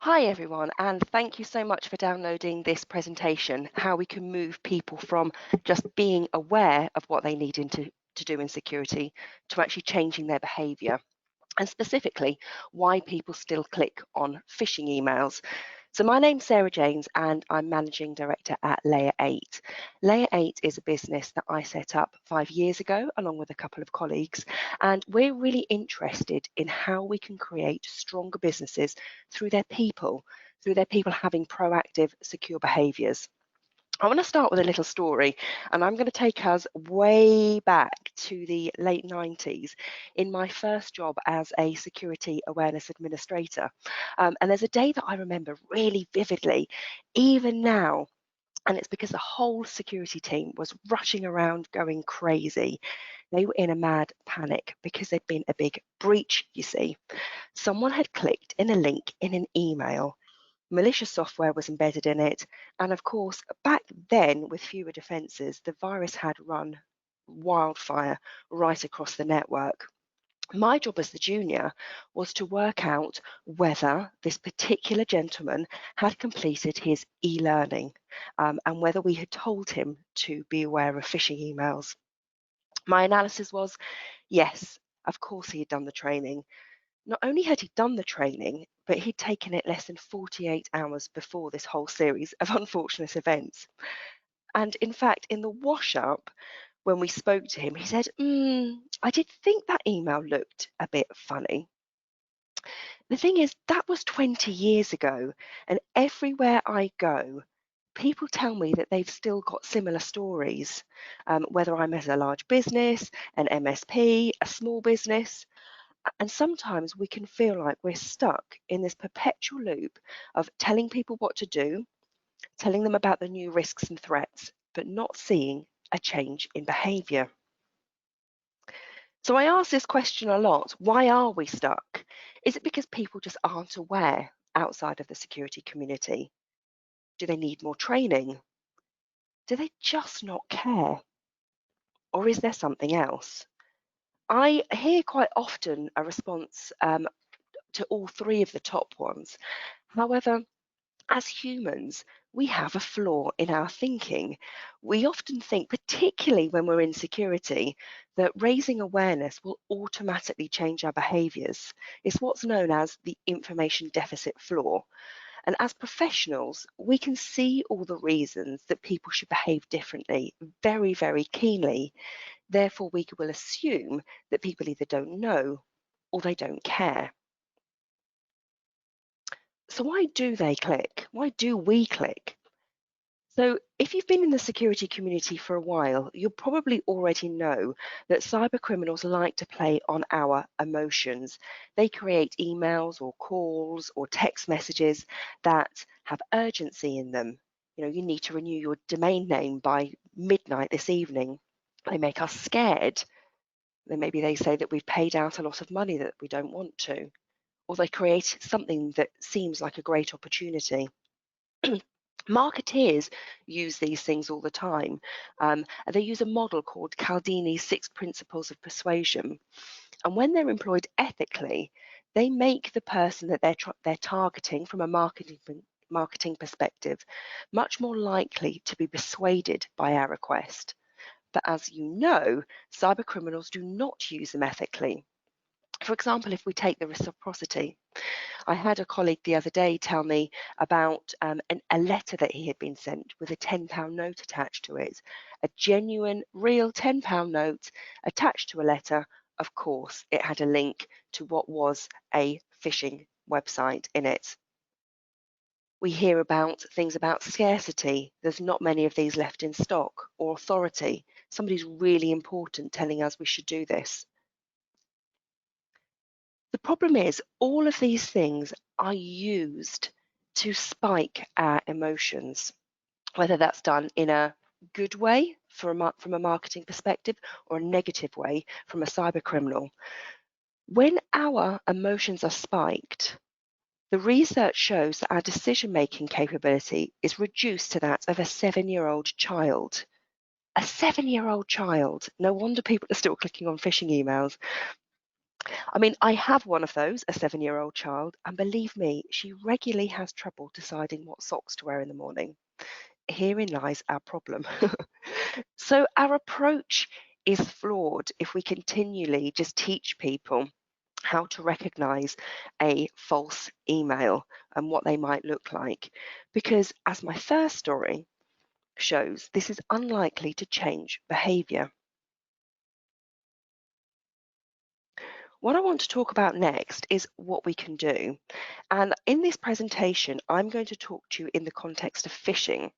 Hi everyone, and thank you so much for downloading this presentation, how we can move people from just being aware of what they need to do in security to actually changing their behaviour, and specifically why people still click on phishing emails. So my name's Sarah James and I'm Managing Director at Layer 8. Layer 8 is a business that I set up 5 years ago along with a couple of colleagues, and we're really interested in how we can create stronger businesses through their people having proactive, secure behaviours. I want to start with a little story, and I'm going to take us way back to the late 90s in my first job as a security awareness administrator. And there's a day that I remember really vividly, even now. And it's because the whole security team was rushing around going crazy. They were in a mad panic because there'd been a big breach, you see. Someone had clicked in a link in an email. Malicious software was embedded in it, and of course, back then with fewer defences, the virus had run wildfire right across the network. My job as the junior was to work out whether this particular gentleman had completed his e-learning, and whether we had told him to be aware of phishing emails. My analysis was yes, of course he had done the training. Not only had he done the training, but he'd taken it less than 48 hours before this whole series of unfortunate events. And in fact, in the wash up, when we spoke to him, he said, I did think that email looked a bit funny. The thing is, that was 20 years ago, and everywhere I go, people tell me that they've still got similar stories, whether I'm at a large business, an MSP, a small business. And sometimes we can feel like we're stuck in this perpetual loop of telling people what to do, telling them about the new risks and threats, but not seeing a change in behaviour. So I ask this question a lot. Why are we stuck? Is it because people just aren't aware outside of the security community? Do they need more training? Do they just not care? Or is there something else? I hear quite often a response to all three of the top ones. However, as humans, we have a flaw in our thinking. We often think, particularly when we're in security, that raising awareness will automatically change our behaviours. It's what's known as the information deficit flaw. And as professionals, we can see all the reasons that people should behave differently very, very keenly. Therefore, we will assume that people either don't know or they don't care. So why do they click? Why do we click? So if you've been in the security community for a while, you'll probably already know that cyber criminals like to play on our emotions. They create emails or calls or text messages that have urgency in them. You know, you need to renew your domain name by midnight this evening. They make us scared. Then maybe they say that we've paid out a lot of money that we don't want to, or they create something that seems like a great opportunity. Marketeers use these things all the time. And they use a model called Cialdini's 6 principles of persuasion. And when they're employed ethically, they make the person that they're targeting from a marketing perspective much more likely to be persuaded by our request. But as you know, cyber criminals do not use them ethically. For example, if we take the reciprocity, I had a colleague the other day tell me about a letter that he had been sent with a £10 note attached to it. A genuine, real £10 note attached to a letter. Of course, it had a link to what was a phishing website in it. We hear about things about scarcity. There's not many of these left in stock, or authority. Somebody's really important telling us we should do this. The problem is all of these things are used to spike our emotions, whether that's done in a good way from a marketing perspective or a negative way from a cyber criminal. When our emotions are spiked, the research shows that our decision-making capability is reduced to that of a 7-year-old child. A 7-year-old child. No wonder people are still clicking on phishing emails. I mean, I have one of those, a 7-year-old child, and believe me, she regularly has trouble deciding what socks to wear in the morning. Herein lies our problem. So, our approach is flawed if we continually just teach people how to recognize a false email and what they might look like. Because, as my first story shows, this is unlikely to change behavior. What I want to talk about next is what we can do. And in this presentation, I'm going to talk to you in the context of phishing,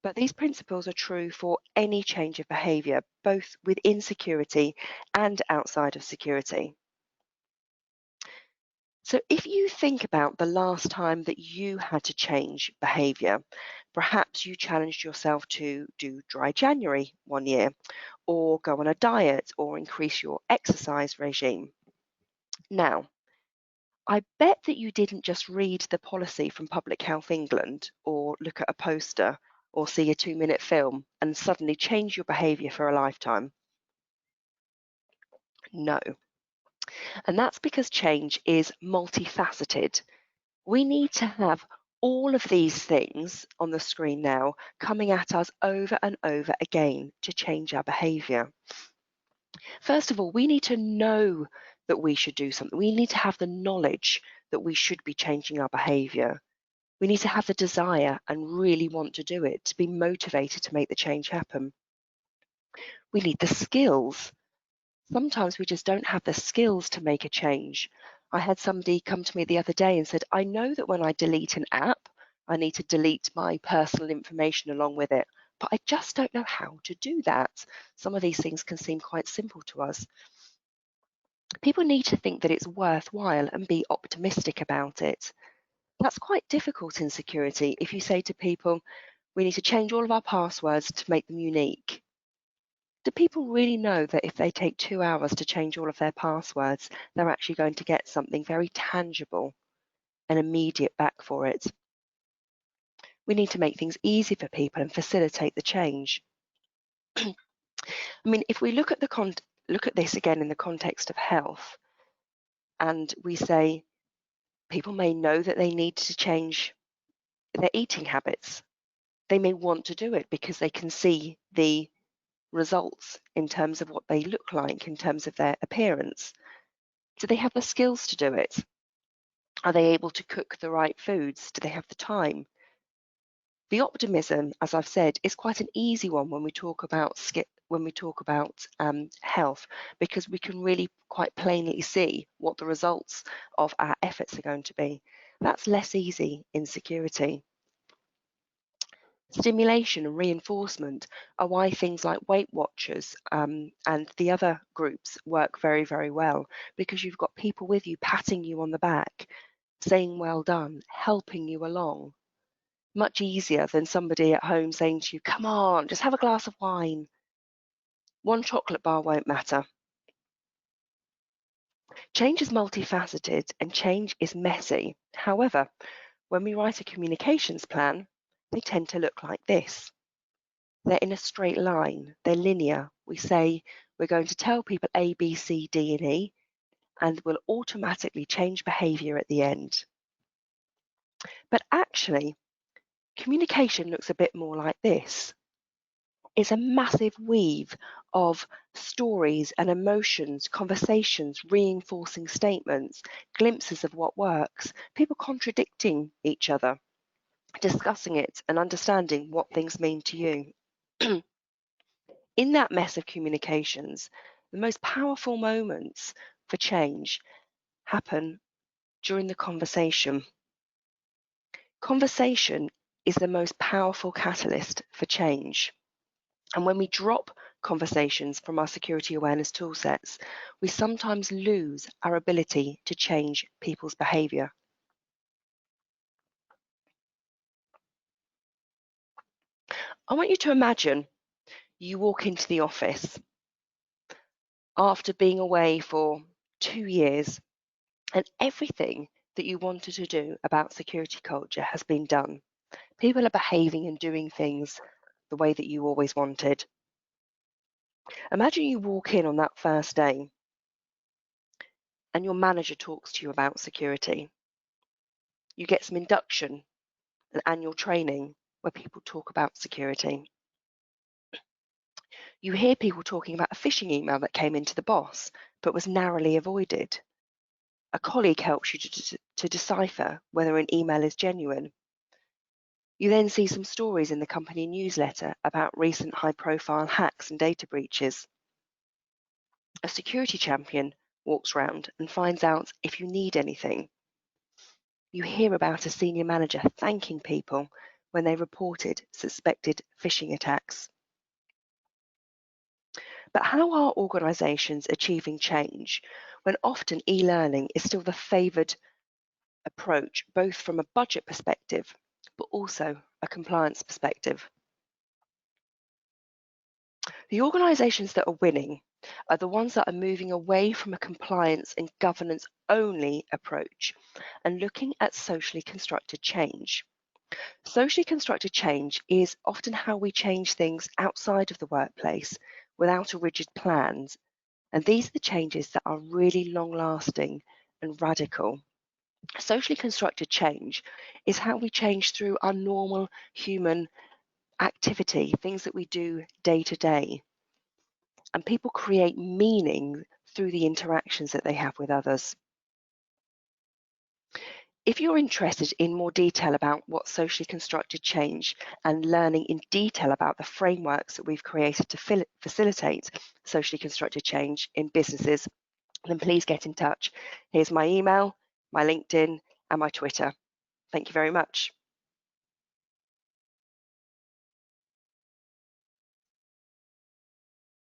but these principles are true for any change of behavior, both within security and outside of security. So if you think about the last time that you had to change behavior, perhaps you challenged yourself to do dry January one year, or go on a diet, or increase your exercise regime. Now, I bet that you didn't just read the policy from Public Health England, or look at a poster, or see a 2-minute film and suddenly change your behaviour for a lifetime. No. And that's because change is multifaceted. We need to have all of these things on the screen now coming at us over and over again to change our behaviour. First of all, we need to know that we should do something. We need to have the knowledge that we should be changing our behaviour. We need to have the desire and really want to do it, to be motivated to make the change happen. We need the skills. Sometimes we just don't have the skills to make a change. I had somebody come to me the other day and said, I know that when I delete an app, I need to delete my personal information along with it, but I just don't know how to do that. Some of these things can seem quite simple to us. People need to think that it's worthwhile and be optimistic about it. That's quite difficult in security if you say to people, we need to change all of our passwords to make them unique. Do people really know that if they take 2 hours to change all of their passwords, they're actually going to get something very tangible and immediate back for it? We need to make things easy for people and facilitate the change. I mean, if we look at this again in the context of health, and we say people may know that they need to change their eating habits. They may want to do it because they can see the results in terms of what they look like, in terms of their appearance. Do they have the skills to do it? Are they able to cook the right foods? Do they have the time? The optimism, as I've said, is quite an easy one when we talk about health, because we can really quite plainly see what the results of our efforts are going to be. That's less easy in security. Stimulation and reinforcement are why things like Weight Watchers and the other groups work very, very well, because you've got people with you patting you on the back, saying well done, helping you along. Much easier than somebody at home saying to you, come on, just have a glass of wine. One chocolate bar won't matter. Change is multifaceted and change is messy. However, when we write a communications plan, they tend to look like this. They're in a straight line, they're linear. We say we're going to tell people A, B, C, D, and E, and we'll automatically change behaviour at the end. But actually, communication looks a bit more like this. It's a massive weave of stories and emotions, conversations, reinforcing statements, glimpses of what works, people contradicting each other, discussing it and understanding what things mean to you. In that mess of communications, the most powerful moments for change happen during the conversation. Conversation is the most powerful catalyst for change. And when we drop conversations from our security awareness toolsets, we sometimes lose our ability to change people's behaviour. I want you to imagine you walk into the office after being away for 2 years, and everything that you wanted to do about security culture has been done. People are behaving and doing things the way that you always wanted. Imagine you walk in on that first day and your manager talks to you about security. You get some induction and annual training where people talk about security. You hear people talking about a phishing email that came into the boss but was narrowly avoided. A colleague helps you to decipher whether an email is genuine. You then see some stories in the company newsletter about recent high-profile hacks and data breaches. A security champion walks around and finds out if you need anything. You hear about a senior manager thanking people when they reported suspected phishing attacks. But how are organisations achieving change when often e-learning is still the favoured approach, both from a budget perspective, but also a compliance perspective? The organisations that are winning are the ones that are moving away from a compliance and governance only approach and looking at socially constructed change. Socially constructed change is often how we change things outside of the workplace without a rigid plan. And these are the changes that are really long lasting and radical. Socially constructed change is how we change through our normal human activity, things that we do day to day. And people create meaning through the interactions that they have with others. If you're interested in more detail about what socially constructed change and learning in detail about the frameworks that we've created to facilitate socially constructed change in businesses, then please get in touch. Here's my email, my LinkedIn, and my Twitter. Thank you very much.